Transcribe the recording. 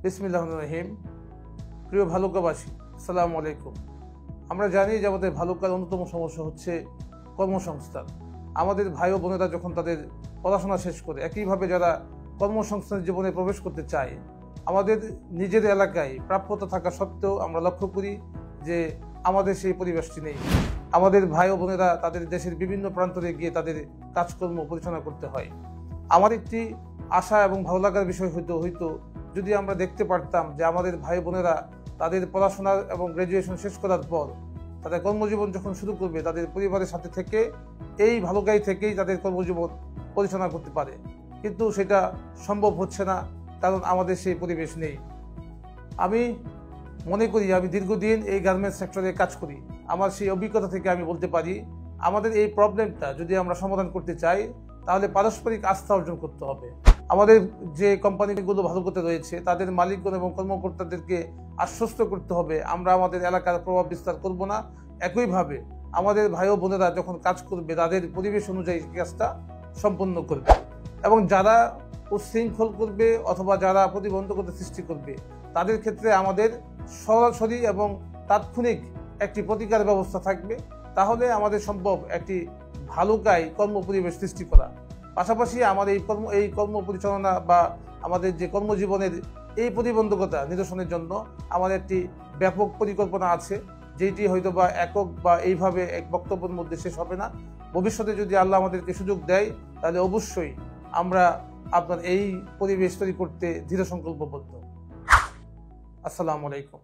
বিসমিল্লাহির রহিম। প্রিয় ভালুকাবাসী, আসসালামু আলাইকুম। আমরা জানি যে আমাদের ভালুকার অন্যতম সমস্যা হচ্ছে কর্মসংস্থান। আমাদের ভাই ও বোনেরা যখন তাদের পড়াশোনা শেষ করে একইভাবে যারা কর্মসংস্থান জীবনে প্রবেশ করতে চায়, আমাদের নিজের এলাকায় প্রাপ্যতা থাকা সত্ত্বেও আমরা লক্ষ্য করি যে আমাদের সেই পরিবেশটি নেই। আমাদের ভাই ও বোনেরা তাদের দেশের বিভিন্ন প্রান্তরে গিয়ে তাদের কাজকর্ম পরিচালনা করতে হয়। আমার একটি আশা এবং ভালো লাগার বিষয় হয়তো যদি আমরা দেখতে পারতাম যে আমাদের ভাই বোনেরা তাদের পড়াশোনা এবং গ্র্যাজুয়েশন শেষ করার পর তাদের কর্মজীবন যখন শুরু করবে, তাদের পরিবারের সাথে থেকে এই ভালুকায় থেকেই তাদের কর্মজীবন পরিচালনা করতে পারে। কিন্তু সেটা সম্ভব হচ্ছে না, কারণ আমাদের সেই পরিবেশ নেই। আমি মনে করি, আমি দীর্ঘদিন এই গার্মেন্টস সেক্টরে কাজ করি। আমার সেই অভিজ্ঞতা থেকে আমি বলতে পারি, আমাদের এই প্রবলেমটা যদি আমরা সমাধান করতে চাই তাহলে পারস্পরিক আস্থা অর্জন করতে হবে। আমাদের যে কোম্পানিগুলো ভালুকাতে রয়েছে তাদের মালিকগণ এবং কর্মকর্তাদেরকে আশ্বস্ত করতে হবে আমরা আমাদের এলাকার প্রভাব বিস্তার করব না। একইভাবে আমাদের ভাই ও বোনেরা যখন কাজ করবে তাদের পরিবেশ অনুযায়ী কাজটা সম্পন্ন করবে, এবং যারা উচ্ছৃঙ্খল করবে অথবা যারা প্রতিবন্ধকতা সৃষ্টি করবে তাদের ক্ষেত্রে আমাদের সরাসরি এবং তাৎক্ষণিক একটি প্রতিকার ব্যবস্থা থাকবে। তাহলে আমাদের সম্ভব একটি ভালুকায় কর্ম পরিবেশ সৃষ্টি করা। পাশাপাশি আমাদের এই কর্ম পরিচালনা বা আমাদের যে কর্মজীবনের এই প্রতিবন্ধকতা নিরসনের জন্য আমাদের একটি ব্যাপক পরিকল্পনা আছে, যেটি হয়তো বা একক বা এইভাবে এক বক্তব্যের মধ্যে শেষ হবে না। ভবিষ্যতে যদি আল্লাহ আমাদেরকে সুযোগ দেয় তাহলে অবশ্যই আমরা আপনার এই পরিবেশ তৈরি করতে দৃঢ় সংকল্পবদ্ধ। আসসালামু আলাইকুম।